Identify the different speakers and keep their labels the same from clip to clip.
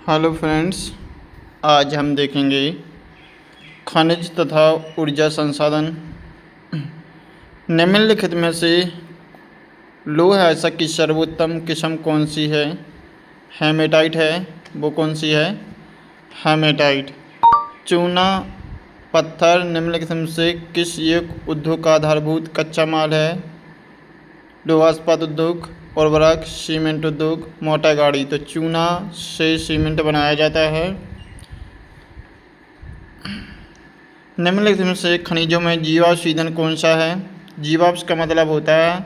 Speaker 1: Hello friends, आज हम देखेंगे खनिज तथा ऊर्जा संसाधन। निम्नलिखित में से लौह ऐसा की सर्वोत्तम किस्म कौन सी है? हेमेटाइट है। वो कौन सी है? हेमेटाइट। चूना पत्थर निम्नलिखित में से किस एक उद्योग का आधारभूत कच्चा माल है? लोहा इस्पात उद्योग, उर्वरक, सीमेंट उद्योग, मोटर गाड़ी। तो चूना से सीमेंट बनाया जाता है। निम्नलिखित में से खनिजों में जीवाश्म ईंधन कौन सा है? जीवाश्म का मतलब होता है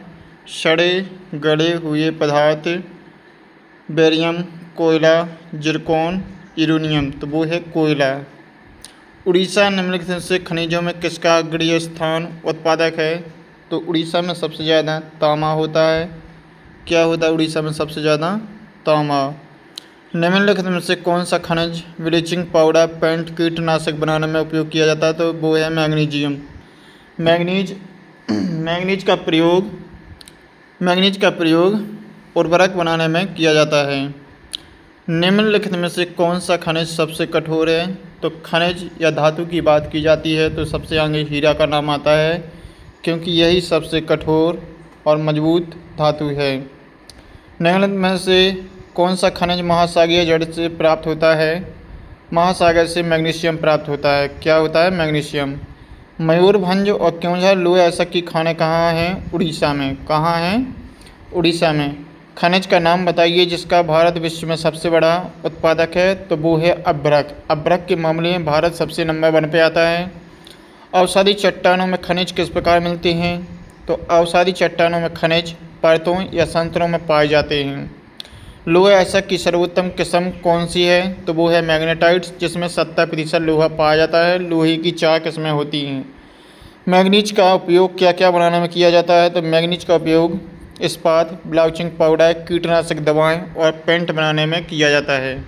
Speaker 1: सड़े गले हुए पदार्थ। बेरियम, कोयला, जिरकॉन, यूरेनियम। तो वो है कोयला। उड़ीसा निम्नलिखित में से खनिजों में किसका अग्रणीय स्थान उत्पादक है? तो उड़ीसा में सबसे ज़्यादा तांबा होता है। क्या होता है उड़ीसा में सबसे ज़्यादा? तांबा। निम्नलिखित में से कौन सा खनिज ब्लीचिंग पाउडर, पेंट, कीटनाशक बनाने में उपयोग किया जाता है? तो वो है मैग्नीशियम। मैग्नीज का प्रयोग उर्वरक बनाने में किया जाता है। निम्नलिखित में से कौन सा खनिज सबसे कठोर है? तो खनिज या धातु की बात की जाती है तो सबसे आगे हीरा का नाम आता है, क्योंकि यही सबसे कठोर और मजबूत धातु है। निम्नलिखित में से कौन सा खनिज महासागरीय जड़ से प्राप्त होता है? महासागर से मैग्नीशियम प्राप्त होता है। क्या होता है? मैग्नीशियम। मयूरभंज और क्योंझा लौह ऐसा की खाने कहाँ हैं? उड़ीसा में। कहाँ हैं? उड़ीसा में। खनिज का नाम बताइए जिसका भारत विश्व में सबसे बड़ा उत्पादक है? तो वो है अभ्रक। अभ्रक के मामले में भारत सबसे नंबर 1 पे आता है। अवसादी चट्टानों में खनिज किस प्रकार मिलते हैं? तो अवसादी चट्टानों में खनिज परतों या संतरों में पाए जाते हैं। लोहा ऐसा की सर्वोत्तम किस्म कौन सी है? तो वो है मैग्नेटाइट, जिसमें 70% लोहा पाया जाता है। लोहे की 4 किस्में होती हैं। मैग्नीज का उपयोग क्या क्या बनाने में किया जाता है? तो मैग्नीज का उपयोग इस्पात, ब्लीचिंग पाउडर, कीटनाशक दवाएं और पेंट बनाने में किया जाता है।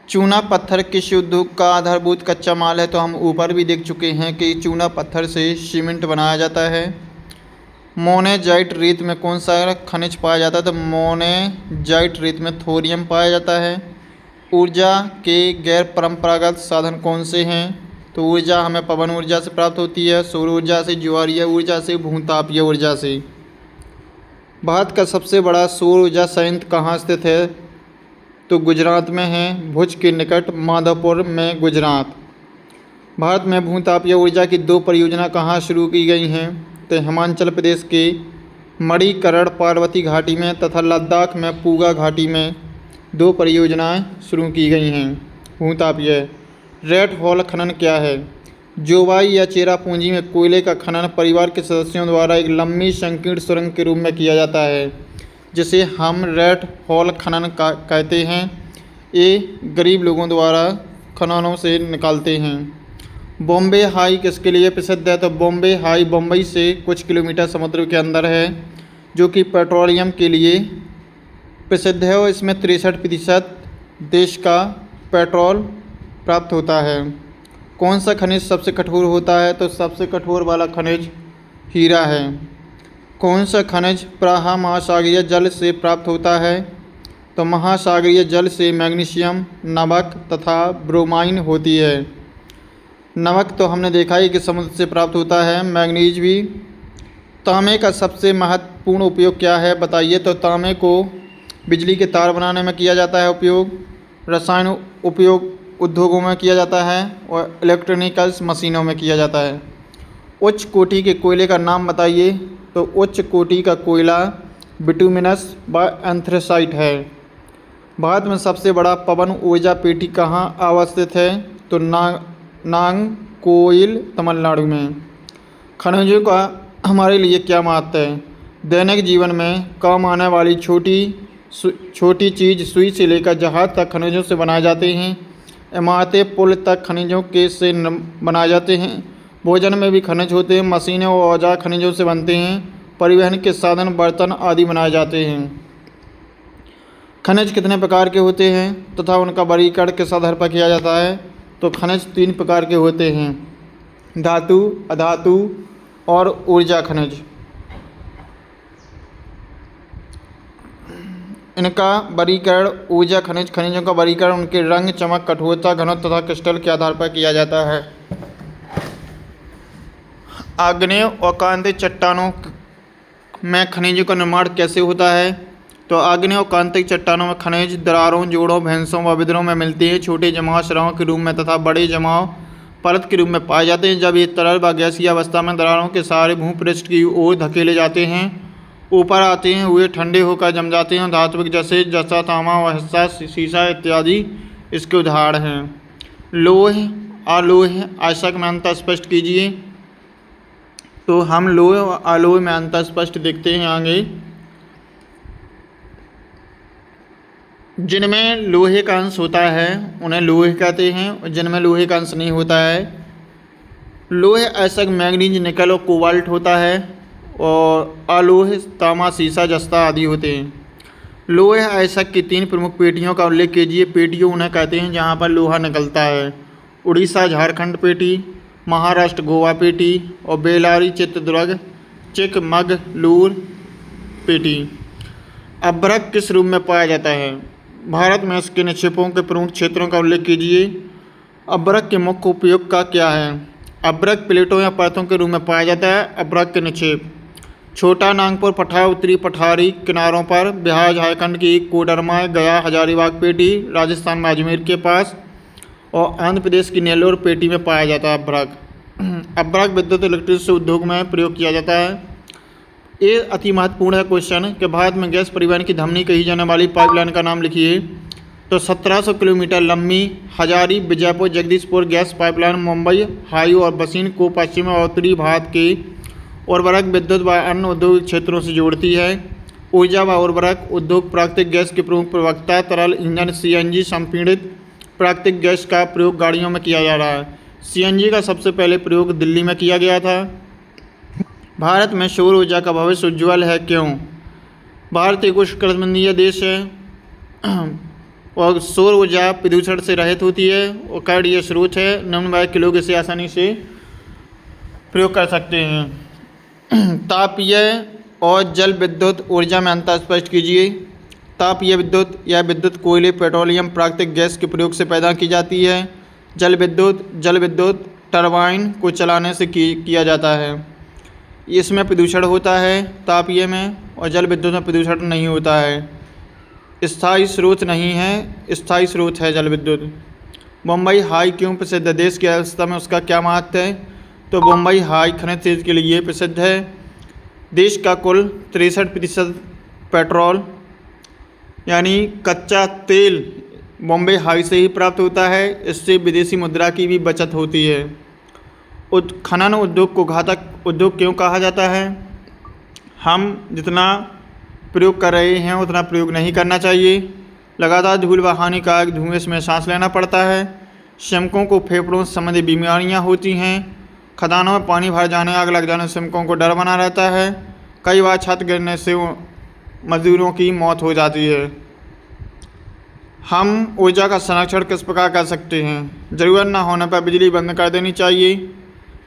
Speaker 1: चूना पत्थर किस उद्योग का आधारभूत कच्चा माल है? तो हम ऊपर भी देख चुके हैं कि चूना पत्थर से सीमेंट बनाया जाता है। मोनेजाइट रेत में कौन सा खनिज पाया जाता है? तो मोनेजाइट रेत में थोरियम पाया जाता है। ऊर्जा के गैर परंपरागत साधन कौन से हैं? तो ऊर्जा हमें पवन ऊर्जा से प्राप्त होती है, सौर ऊर्जा से, ज्वारीय ऊर्जा से, भूतापीय ऊर्जा से। भारत का सबसे बड़ा सौर ऊर्जा संयंत्र कहाँ स्थित है? तो गुजरात में है, भुज के निकट माधवपुर में, गुजरात। भारत में भूतापीय ऊर्जा की 2 परियोजना कहाँ शुरू की गई हैं? तो हिमाचल प्रदेश के मणिकरण पार्वती घाटी में तथा लद्दाख में पूगा घाटी में 2 परियोजनाएं शुरू की गई हैं भूतापीय। रेड हॉल खनन क्या है? जोवाई या चेरापूंजी में कोयले का खनन परिवार के सदस्यों द्वारा एक लंबी संकीर्ण सुरंग के रूप में किया जाता है, जिसे हम रेड हॉल खनन कहते हैं। ये गरीब लोगों द्वारा खननों से निकालते हैं। बॉम्बे हाई किसके लिए प्रसिद्ध है? तो बॉम्बे हाई बम्बई से कुछ किलोमीटर समुद्र के अंदर है, जो कि पेट्रोलियम के लिए प्रसिद्ध है और इसमें 63% देश का पेट्रोल प्राप्त होता है। कौन सा खनिज सबसे कठोर होता है? तो सबसे कठोर वाला खनिज हीरा है। कौन सा खनिज प्रायः महासागरीय जल से प्राप्त होता है? तो महासागरीय जल से मैग्नीशियम, नमक तथा ब्रोमाइन होती है। नमक तो हमने देखा है कि समुद्र से प्राप्त होता है, मैग्नीज भी। तांबे का सबसे महत्वपूर्ण उपयोग क्या है बताइए? तो तांबे को बिजली के तार बनाने में किया जाता है उपयोग, रसायन उपयोग उद्योगों में किया जाता है और इलेक्ट्रॉनिकल्स मशीनों में किया जाता है। उच्च कोटि के कोयले का नाम बताइए? तो उच्च कोटि का कोयला बिटुमिनस व एंथ्रेसाइट है। भारत में सबसे बड़ा पवन ऊर्जा पेटी कहाँ अवस्थित है? तो नांगकोइल, तमिलनाडु में। खनिजों का हमारे लिए क्या महत्व है? दैनिक जीवन में काम आने वाली छोटी चीज़ सुई से लेकर जहाज तक खनिजों से बनाए जाते हैं। इमारतें, पुल तक खनिजों के से बनाए जाते हैं। भोजन में भी खनिज होते हैं। मशीनें और औजार खनिजों से बनते हैं। परिवहन के साधन, बर्तन आदि बनाए जाते हैं। खनिज कितने प्रकार के होते हैं तथा उनका वर्गीकरण किस आधार पर किया जाता है? तो खनिज 3 प्रकार के होते हैं। धातु, अधातु और ऊर्जा खनिज। इनका वर्गीकरण ऊर्जा खनिज खनिजों का वर्गीकरण उनके रंग, चमक, कठोरता, घनत्व तथा क्रिस्टल के आधार पर किया जाता है। आग्नेय और कांतिक चट्टानों में खनिजों का निर्माण कैसे होता है? तो आग्नेय और कांतिक चट्टानों में खनिज दरारों, जोड़ों, भैंसों व विदरों में मिलते हैं। छोटे जमावशराहों के रूप में तथा बड़े जमाव परत के रूप में पाए जाते हैं। जब ये तरल व गैसीय अवस्था में दरारों के सहारे भूपृष्ठ की ओर धकेले जाते हैं, ऊपर आते हैं, वे ठंडे होकर जम जाते हैं। धात्विक जैसे जस्ता, तांबा व हिस्सा, सीसा इत्यादि इसके उदाहरण हैं। लोह, अलोह, आयस्क में अंतर स्पष्ट कीजिए। तो हम लोह और अलोह में अंतर स्पष्ट देखते हैं आगे। जिनमें लोहे का अंश होता है उन्हें लोहे कहते हैं, और जिनमें लोहे का अंश नहीं होता है, लोहे अयस्क मैग्नीज, निकल और कोबाल्ट होता है, और अलोह तांबा, सीसा, जस्ता आदि होते हैं। लोहे अयस्क की 3 प्रमुख पेटियों का उल्लेख कीजिए। पेटियों उन्हें कहते हैं जहाँ पर लोहा निकलता है। उड़ीसा झारखंड पेटी, महाराष्ट्र गोवा पेटी, और बेलारी चित्रदुर्ग चिकमगलूर पेटी। अभ्रक किस रूप में पाया जाता है? भारत में इसके निक्षेपों के प्रमुख क्षेत्रों का उल्लेख कीजिए। अभ्रक के मुख्य उपयोग का क्या है? अभ्रक प्लेटों या परतों के रूप में पाया जाता है। अभ्रक के निक्षेप: छोटा नागपुर पठार, उत्तरी पठारी किनारों पर, बिहार झारखंड की कोडरमा, गया हजारीबाग पेटी, राजस्थान में अजमेर के पास, और आंध्र प्रदेश की नेल्लोर पेटी में पाया जाता है अभ्रक। अभ्रक विद्युत इलेक्ट्रिसिटी उद्योग में प्रयोग किया जाता है। ये अति महत्वपूर्ण है क्वेश्चन कि भारत में गैस परिवहन की धमनी कही जाने वाली पाइपलाइन का नाम लिखिए। तो 1700 किलोमीटर लंबी Hazari Vijaypur Jagdishpur gas pipeline Mumbai, high और बसीन को पश्चिम और उत्तरी भारत के उर्वरक, विद्युत व अन्य औद्योगिक क्षेत्रों से जोड़ती है। ऊर्जा व उर्वरक उद्योग प्राकृतिक गैस के प्रमुख प्रवक्ता। तरल ईंधन CNG संपीड़ित प्राकृतिक गैस का प्रयोग गाड़ियों में किया जा रहा है। CNG का सबसे पहले प्रयोग दिल्ली में किया गया था। भारत में सौर ऊर्जा का भविष्य उज्ज्वल है, क्यों? भारत एक उष्णकटिबंधीय देश है और सौर ऊर्जा प्रदूषण से रहित होती है और कार्य स्रोत है। निम्न वर्ग के लोग इसे आसानी से प्रयोग कर सकते हैं। तापीय और जल विद्युत ऊर्जा में अंतर स्पष्ट कीजिए। तापीय विद्युत या विद्युत कोयले, पेट्रोलियम, प्राकृतिक गैस के प्रयोग से पैदा की जाती है। जल विद्युत टरबाइन को चलाने से किया जाता है। इसमें प्रदूषण होता है तापीय में, और जल विद्युत में प्रदूषण नहीं होता है। स्थायी स्रोत नहीं है, स्थायी स्रोत है जल विद्युत। बम्बई हाई क्यों प्रसिद्ध है? देश की अर्थव्यवस्था में उसका क्या महत्व है? तो बम्बई हाई खनिज तेल के लिए प्रसिद्ध है। देश का कुल 63% पेट्रोल यानी कच्चा तेल बॉम्बे हाई से ही प्राप्त होता है। इससे विदेशी मुद्रा की भी बचत होती है। खनन उद्योग को घातक उद्योग क्यों कहा जाता है? हम जितना प्रयोग कर रहे हैं उतना प्रयोग नहीं करना चाहिए। लगातार धूल व हानिकारक धुएं में सांस लेना पड़ता है। श्रमिकों को फेफड़ों से संबंधित बीमारियां होती हैं। खदानों में पानी भर जाने, आग लग जाने से श्रमिकों को डर बना रहता है। कई बार छत गिरने से मजदूरों की मौत हो जाती है। हम ऊर्जा का संरक्षण किस प्रकार कर सकते हैं? ज़रूरत न होने पर बिजली बंद कर देनी चाहिए।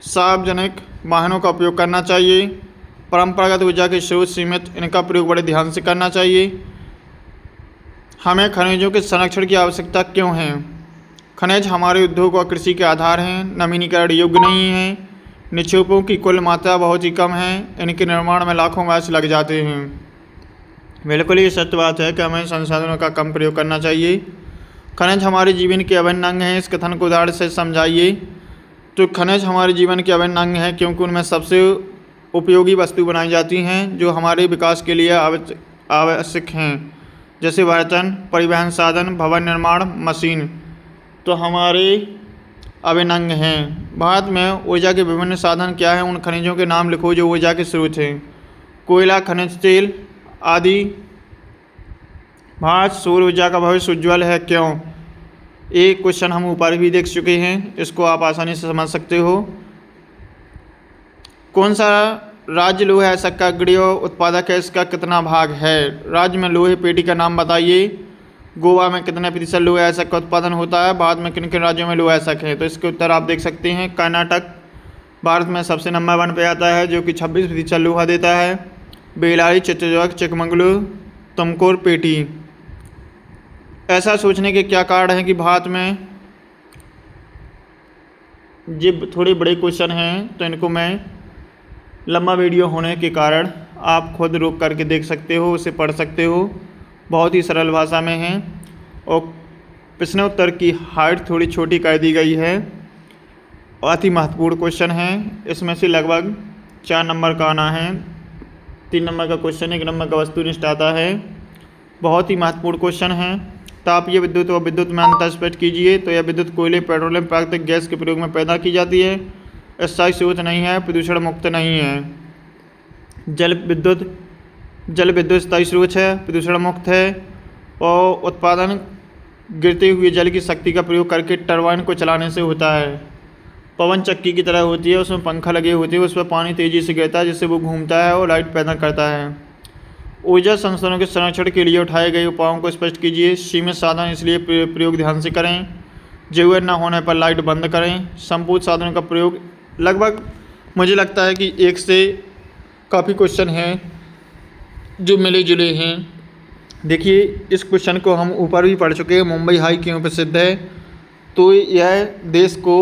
Speaker 1: सार्वजनिक वाहनों का उपयोग करना चाहिए। परंपरागत ऊर्जा के स्रोत सीमित, इनका प्रयोग बड़े ध्यान से करना चाहिए। हमें खनिजों के संरक्षण की आवश्यकता क्यों है? खनिज हमारे उद्योग और कृषि के आधार हैं। नवीनीकरण योग्य नहीं है। निक्षेपों की कुल मात्रा बहुत ही कम है। इनके निर्माण में लाखों वर्ष लग जाते हैं। बिल्कुल ही सत्य बात है कि हमें संसाधनों का कम प्रयोग करना चाहिए। खनिज हमारे जीवन के अभिन्न अंग हैं। इस कथन को उदाहरण से समझाइए। तो खनिज हमारे जीवन के अभिन्न अंग हैं क्योंकि उनमें सबसे उपयोगी वस्तु बनाई जाती हैं जो हमारे विकास के लिए आवश्यक हैं, जैसे बर्तन, परिवहन साधन, भवन निर्माण, मशीन। तो हमारे अभिन्न अंग हैं। भारत में ऊर्जा के विभिन्न साधन क्या हैं? उन खनिजों के नाम लिखो जो ऊर्जा के स्रोत हैं। कोयला, खनिज तेल आदि। भारत सौर ऊर्जा का भविष्य उज्ज्वल है, क्यों? एक क्वेश्चन हम ऊपर भी देख चुके हैं, इसको आप आसानी से समझ सकते हो। कौन सा राज्य लोहे अयस्क का अग्रणी उत्पादक है? इसका कितना भाग है? राज्य में लोहे पेटी का नाम बताइए। गोवा में कितने प्रतिशत लोहे अयस्क का उत्पादन होता है? भारत में किन किन राज्यों में लोहे अयस्क है? तो इसके उत्तर आप देख सकते हैं। कर्नाटक भारत में सबसे नंबर 1 पे आता है, जो कि 26% लोहा देता है। बेल्लारी, चित्तौड़गढ़, चिकमंगलूर, तुमकुर, पेटी। ऐसा सोचने के क्या कारण हैं कि भारत में ये थोड़े बड़े क्वेश्चन हैं, तो इनको मैं लंबा वीडियो होने के कारण आप खुद रोक करके देख सकते हो, उसे पढ़ सकते हो। बहुत ही सरल भाषा में है और प्रश्नोत्तर की हाइट थोड़ी छोटी कर दी गई है। अति महत्वपूर्ण क्वेश्चन है। इसमें से लगभग 4 नंबर का आना है। 3 नंबर का क्वेश्चन, 1 नंबर का वस्तुनिष्ठ आता है। बहुत ही महत्वपूर्ण क्वेश्चन है। तापीय विद्युत और विद्युत में अंतर स्पष्ट कीजिए। तो यह विद्युत कोयले, पेट्रोलियम, प्राकृतिक गैस के प्रयोग में पैदा की जाती है। स्थायी स्रोत नहीं है, प्रदूषण मुक्त नहीं है। जल विद्युत स्थायी स्रोत है, प्रदूषण मुक्त है और उत्पादन गिरते हुए जल की शक्ति का प्रयोग करके टरबाइन को चलाने से होता है। पवन चक्की की तरह होती है, उसमें पंखा लगे होते हैं, उस पर पानी तेज़ी से गिरता है जिससे वो घूमता है और लाइट पैदा करता है। ऊर्जा संसाधनों के संरक्षण के लिए उठाए गए उपायों को स्पष्ट कीजिए। सीमित साधन इसलिए प्रयोग ध्यान से करें। जरूरत न होने पर लाइट बंद करें। संपूर्ण साधनों का प्रयोग, लगभग मुझे लगता है कि 1 से काफ़ी क्वेश्चन हैं जो मिले जुले हैं। देखिए, इस क्वेश्चन को हम ऊपर भी पढ़ चुके हैं। मुंबई हाई क्यों प्रसिद्ध है? तो यह देश को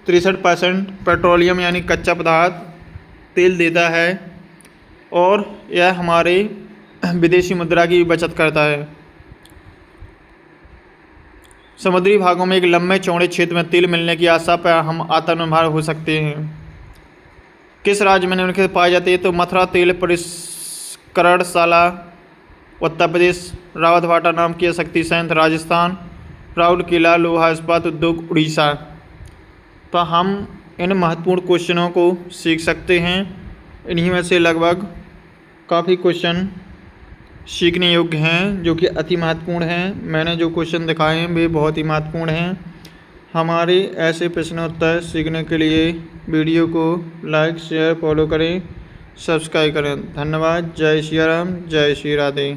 Speaker 1: 63% पेट्रोलियम यानी कच्चा पदार्थ तेल देता है और यह हमारे विदेशी मुद्रा की बचत करता है। समुद्री भागों में एक लंबे चौड़े क्षेत्र में तेल मिलने की आशा पर हम आत्मनिर्भर हो सकते हैं। किस राज्य में निम्नलिखित पाई जाती है? तो मथुरा तेल परिष्करणशाला उत्तर प्रदेश, रावतभाटा नाम की शक्ति संयंत्र राजस्थान, राउरकेला लोहा इस्पात उद्योग उड़ीसा। तो हम इन महत्वपूर्ण क्वेश्चनों को सीख सकते हैं। इन्हीं में से लगभग काफ़ी क्वेश्चन सीखने योग्य हैं जो कि अति महत्वपूर्ण हैं। मैंने जो क्वेश्चन दिखाए हैं वे बहुत ही महत्वपूर्ण हैं। हमारे ऐसे प्रश्नोत्तर सीखने के लिए वीडियो को लाइक, शेयर, फॉलो करें, सब्सक्राइब करें। धन्यवाद। जय श्री राम, जय श्री राधे।